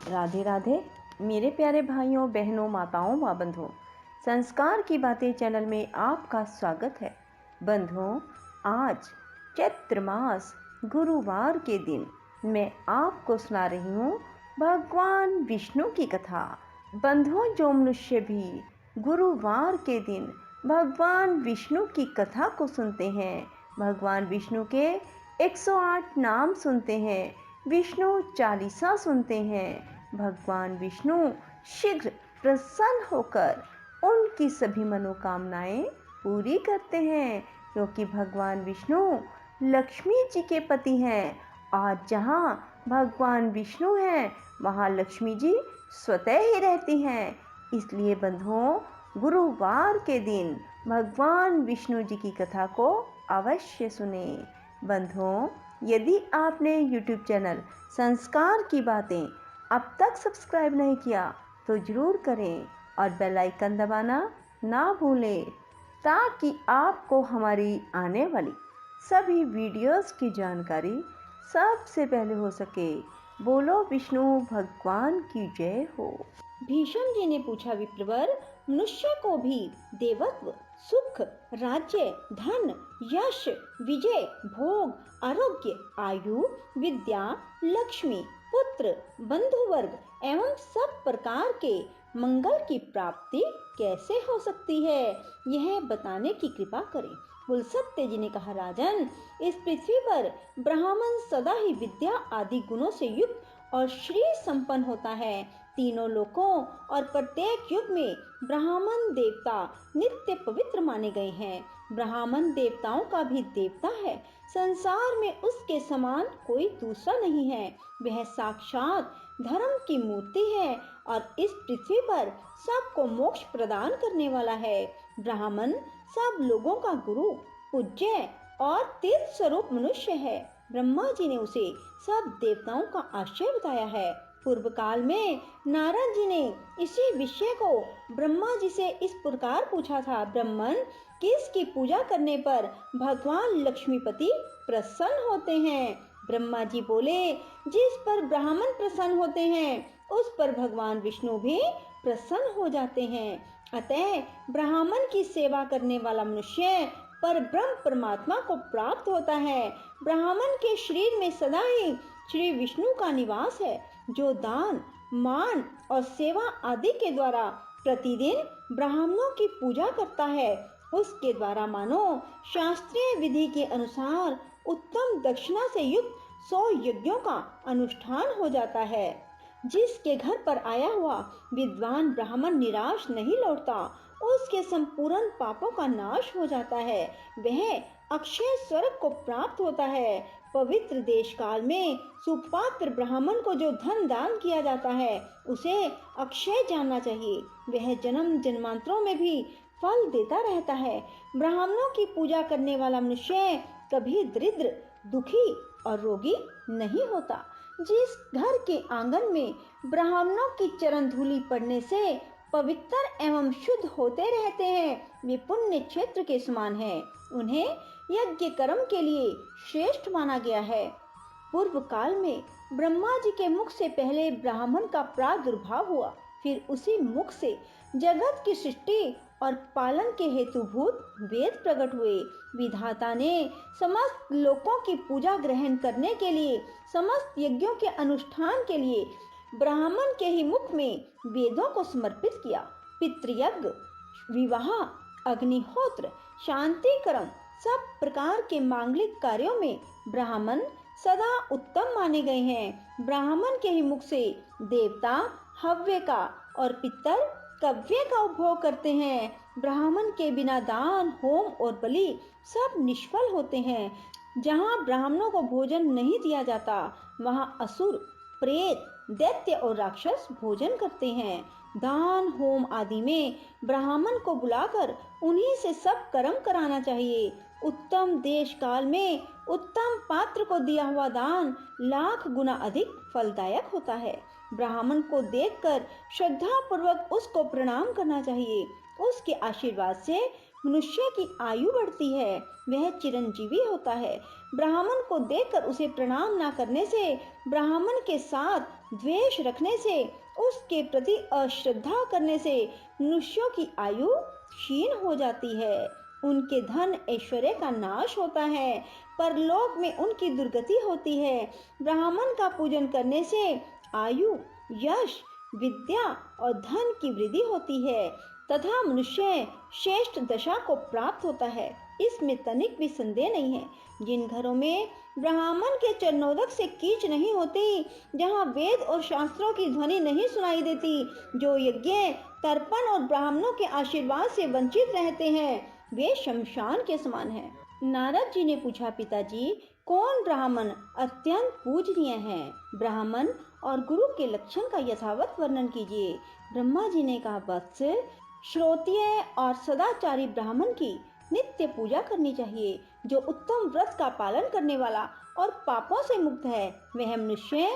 राधे राधे मेरे प्यारे भाइयों बहनों माताओं व बंधुओं, संस्कार की बातें चैनल में आपका स्वागत है। बंधुओं, आज चैत्र मास गुरुवार के दिन मैं आपको सुना रही हूँ भगवान विष्णु की कथा। बंधुओं, जो मनुष्य भी गुरुवार के दिन भगवान विष्णु की कथा को सुनते हैं, भगवान विष्णु के 108 नाम सुनते हैं, विष्णु चालीसा सुनते हैं, भगवान विष्णु शीघ्र प्रसन्न होकर उनकी सभी मनोकामनाएं पूरी करते हैं, क्योंकि भगवान विष्णु लक्ष्मी जी के पति हैं। आज जहाँ भगवान विष्णु हैं, वहाँ लक्ष्मी जी स्वतः ही रहती हैं। इसलिए बंधुओं, गुरुवार के दिन भगवान विष्णु जी की कथा को अवश्य सुने। बंधुओं, यदि आपने YouTube चैनल संस्कार की बातें अब तक सब्सक्राइब नहीं किया तो ज़रूर करें और बेल आइकन दबाना ना भूलें, ताकि आपको हमारी आने वाली सभी वीडियोस की जानकारी सबसे पहले हो सके। बोलो विष्णु भगवान की जय हो। भीष्म जी ने पूछा, विप्रवर, मनुष्य को भी देवत्व, सुख, राज्य, धन, यश, विजय, भोग, आरोग्य, आयु, विद्या, लक्ष्मी, पुत्र, बंधु वर्ग एवं सब प्रकार के मंगल की प्राप्ति कैसे हो सकती है, यह बताने की कृपा करें। पुलस्त्य जी ने कहा, राजन, इस पृथ्वी पर ब्राह्मण सदा ही विद्या आदि गुणों से युक्त और श्री संपन्न होता है। तीनों लोकों और प्रत्येक युग में ब्राह्मण देवता नित्य पवित्र माने गए हैं। ब्राह्मण देवताओं का भी देवता है। संसार में उसके समान कोई दूसरा नहीं है। वह साक्षात धर्म की मूर्ति है और इस पृथ्वी पर सबको मोक्ष प्रदान करने वाला है। ब्राह्मण सब लोगों का गुरु, पूज्य और तीर्थ स्वरूप मनुष्य है। ब्रह्मा जी ने उसे सब देवताओं का आश्रय बताया है। पूर्व काल में नारद जी ने इसी विषय को ब्रह्मा जी से इस प्रकार पूछा था, ब्राह्मण किसकी पूजा करने पर भगवान लक्ष्मीपति प्रसन्न होते हैं? ब्रह्मा जी बोले, जिस पर ब्राह्मण प्रसन्न होते हैं उस पर भगवान विष्णु भी प्रसन्न हो जाते हैं। अतः ब्राह्मण की सेवा करने वाला मनुष्य पर ब्रह्म परमात्मा को प्राप्त होता है। ब्राह्मण के शरीर में सदा ही श्री विष्णु का निवास है, जो दान, मान और सेवा आदि के द्वारा प्रतिदिन ब्राह्मणों की पूजा करता है। उसके द्वारा मानो शास्त्रीय विधि के अनुसार उत्तम दक्षिणा से युक्त 100 यज्ञों का अनुष्ठान हो जाता है। जिसके घर पर आया हुआ विद्वान ब्राह्मण निराश नहीं लौटता, उसके संपूर्ण पापों का नाश हो जाता है। वह अक्षय स्वर्ग को प्राप्त होता है। पवित्र देश काल में सुपात्र ब्राह्मण को जो धन दान किया जाता है उसे अक्षय जानना चाहिए। वह जन्म जन्मांतरों में भी फल देता रहता है। ब्राह्मणों की पूजा करने वाला मनुष्य कभी दरिद्र, दुखी और रोगी नहीं होता। जिस घर के आंगन में ब्राह्मणों की चरण धूलि पड़ने से पवित्र एवं शुद्ध होते रहते हैं, वे पुण्य क्षेत्र के समान हैं। उन्हें यज्ञ कर्म के लिए श्रेष्ठ माना गया है। पूर्व काल में ब्रह्मा जी के मुख से पहले ब्राह्मण का प्रादुर्भाव हुआ, फिर उसी मुख से जगत की सृष्टि और पालन के हेतुभूत वेद प्रकट हुए। विधाता ने समस्त लोकों की पूजा ग्रहण करने के लिए, समस्त यज्ञों के अनुष्ठान के लिए ब्राह्मण के ही मुख में वेदों को समर्पित किया। पितृयज्ञ, विवाह, अग्निहोत्र, शांति कर्म, सब प्रकार के मांगलिक कार्यों में ब्राह्मण सदा उत्तम माने गए हैं। ब्राह्मण के ही मुख से देवता हव्य का और पितर कव्य का उपभोग करते हैं। ब्राह्मण के बिना दान, होम और बलि सब निष्फल होते हैं। जहाँ ब्राह्मणों को भोजन नहीं दिया जाता, वहाँ असुर, प्रेत, दैत्य और राक्षस भोजन करते हैं। दान, होम आदि में ब्राह्मण को बुलाकर उन्हीं से सब कर्म कराना चाहिए। उत्तम देश काल में उत्तम पात्र को दिया हुआ दान लाख गुना अधिक फलदायक होता है। ब्राह्मण को देखकर श्रद्धा पूर्वक उसको प्रणाम करना चाहिए। उसके आशीर्वाद से मनुष्य की आयु बढ़ती है, वह चिरंजीवी होता है। ब्राह्मण को देखकर उसे प्रणाम न करने से, ब्राह्मण के साथ द्वेष रखने से, उसके प्रति अश्रद्धा करने से मनुष्यों की आयु क्षीण हो जाती है। उनके धन ऐश्वर्य का नाश होता है, परलोक में उनकी दुर्गति होती है। ब्राह्मण का पूजन करने से आयु, यश, विद्या और धन की वृद्धि होती है तथा मनुष्य श्रेष्ठ दशा को प्राप्त होता है। इसमें तनिक भी संदेह नहीं है। जिन घरों में ब्राह्मण के चरणोदक से कीच नहीं होती, जहाँ वेद और शास्त्रों की ध्वनि नहीं सुनाई देती, जो यज्ञ, तर्पण और ब्राह्मणों के आशीर्वाद से वंचित रहते हैं, वे शमशान के समान हैं। नारद जी ने पूछा, पिताजी, कौन ब्राह्मण अत्यंत पूजनीय है? ब्राह्मण और गुरु के लक्षण का यथावत वर्णन कीजिए। ब्रह्मा जी ने कहा, वत्स, श्रोत्रिय और सदाचारी ब्राह्मण की नित्य पूजा करनी चाहिए। जो उत्तम व्रत का पालन करने वाला और पापों से मुक्त है, वह मनुष्य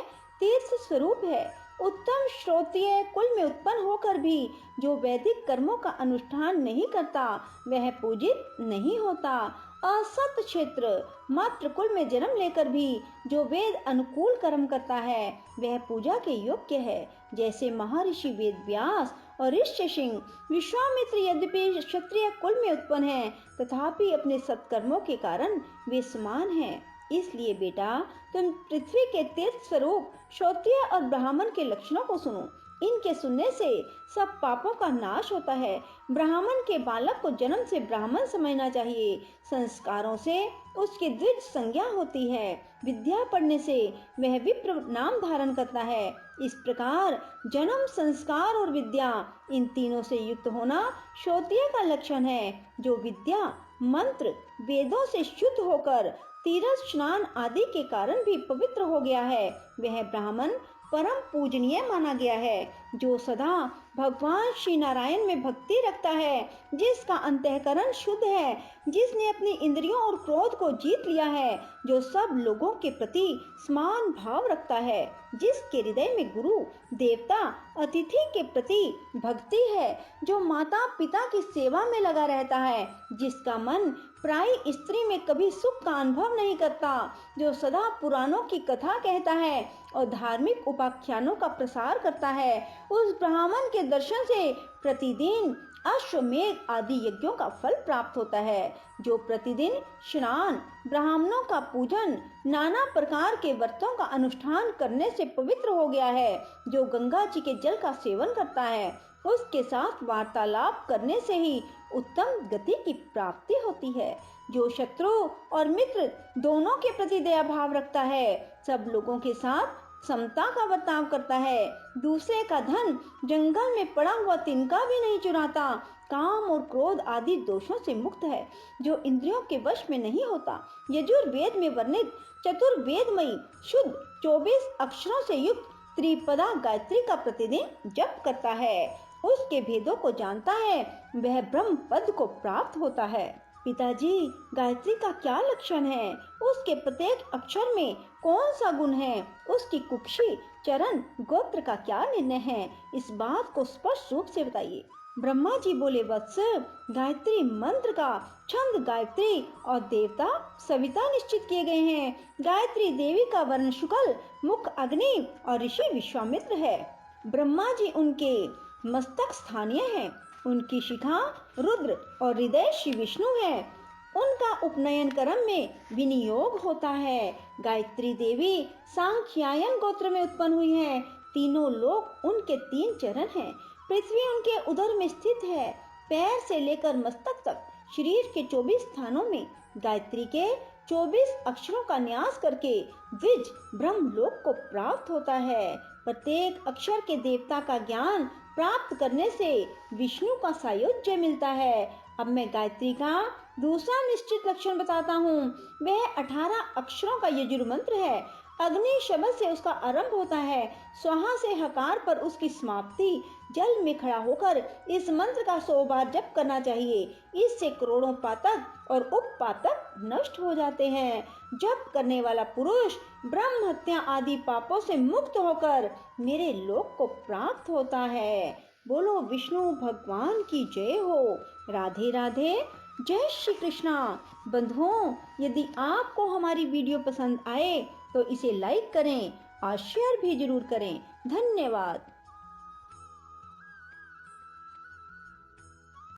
तीर्थ स्वरूप है। उत्तम श्रोत्रिय कुल में उत्पन्न होकर भी जो वैदिक कर्मों का अनुष्ठान नहीं करता, वह पूजित नहीं होता। असत क्षेत्र मात्र कुल में जन्म लेकर भी जो वेद अनुकूल कर्म करता है, वह पूजा के योग्य है। जैसे महर्षि वेद व्यास और ऋषि सिंह, विश्वामित्र यद्यपि क्षत्रिय कुल में उत्पन्न है, तथापि अपने सत्कर्मों के कारण वे समान हैं। इसलिए बेटा, तुम पृथ्वी के तीर्थ स्वरूप क्षत्रिय और ब्राह्मण के लक्षणों को सुनो। इनके सुनने से सब पापों का नाश होता है। ब्राह्मण के बालक को जन्म से ब्राह्मण समझना चाहिए। संस्कारों से उसकी द्विज संज्ञा होती है। विद्या पढ़ने से वह विप्र नाम धारण करता है। इस प्रकार जन्म, संस्कार और विद्या, इन तीनों से युक्त होना क्षत्रिय का लक्षण है। जो विद्या, मंत्र, वेदों से शुद्ध होकर तीर्थ स्नान आदि के कारण भी पवित्र हो गया है, वह ब्राह्मण परम पूजनीय माना गया है। जो सदा भगवान श्री नारायण में भक्ति रखता है, जिसका अंतःकरण शुद्ध है, जिसने अपनी इंद्रियों और क्रोध को जीत लिया है, जो सब लोगों के प्रति समान भाव रखता है, जिसके हृदय में गुरु, देवता, अतिथि के प्रति भक्ति है, जो माता पिता की सेवा में लगा रहता है, जिसका मन प्राय स्त्री में कभी सुख का अनुभव नहीं करता, जो सदा पुराणों की कथा कहता है और धार्मिक उपाख्यानों का प्रसार करता है, उस ब्राह्मण के दर्शन से प्रतिदिन अश्वमेध आदि यज्ञों का फल प्राप्त होता है। जो प्रतिदिन स्नान, ब्राह्मणों का पूजन, नाना प्रकार के व्रतों का अनुष्ठान करने से पवित्र हो गया है, जो गंगा जी के जल का सेवन करता है, उसके साथ वार्तालाप करने से ही उत्तम गति की प्राप्ति होती है। जो शत्रु और मित्र दोनों के प्रति दया भाव रखता है, सब लोगों के साथ समता का बर्ताव करता है, दूसरे का धन जंगल में पड़ा हुआ तिनका भी नहीं चुराता, काम और क्रोध आदि दोषों से मुक्त है, जो इंद्रियों के वश में नहीं होता, यजुर्वेद में वर्णित चतुर्वेदमयी शुद्ध 24 अक्षरों से युक्त त्रिपदा गायत्री का प्रतिदिन जप करता है, उसके भेदों को जानता है, वह ब्रह्म पद को प्राप्त होता है। पिताजी, गायत्री का क्या लक्षण है? उसके प्रत्येक अक्षर में कौन सा गुण है? उसकी कुक्षी, चरण, गोत्र का क्या निर्णय है? इस बात को स्पष्ट रूप से बताइए। ब्रह्मा जी बोले, वत्स, गायत्री मंत्र का छंद गायत्री और देवता सविता निश्चित किए गए हैं। गायत्री देवी का वर्ण शुक्ल, मुख अग्नि और ऋषि विश्वामित्र है। ब्रह्मा जी उनके मस्तक स्थानीय है, उनकी शिखा रुद्र और हृदय श्री विष्णु है। उनका उपनयन क्रम में विनियोग होता है। गायत्री देवी सांख्यायन गोत्र में उत्पन्न हुई है। तीनों लोक उनके 3 चरण हैं। पृथ्वी उनके उदर में स्थित है। पैर से लेकर मस्तक तक शरीर के 24 स्थानों में गायत्री के 24 अक्षरों का न्यास करके द्विज ब्रह्मलोक को प्राप्त होता है। प्रत्येक अक्षर के देवता का ज्ञान प्राप्त करने से विष्णु का सायुज्य मिलता है। अब मैं गायत्री का दूसरा निश्चित लक्षण बताता हूँ। वह 18 अक्षरों का यजुर मंत्र है। अग्नि शब्द से उसका आरंभ होता है, स्वाहा से हकार पर उसकी समाप्ति। जल में खड़ा होकर इस मंत्र का 100 बार जप करना चाहिए। इससे करोड़ों पातक और उपपातक नष्ट हो जाते हैं। जप करने वाला पुरुष ब्रह्म हत्या आदि पापों से मुक्त होकर मेरे लोक को प्राप्त होता है। बोलो विष्णु भगवान की जय हो। राधे राधे, जय श्री कृष्णा। बंधुओं, यदि आपको हमारी वीडियो पसंद आए तो इसे लाइक करें और शेयर भी जरूर करें। धन्यवाद।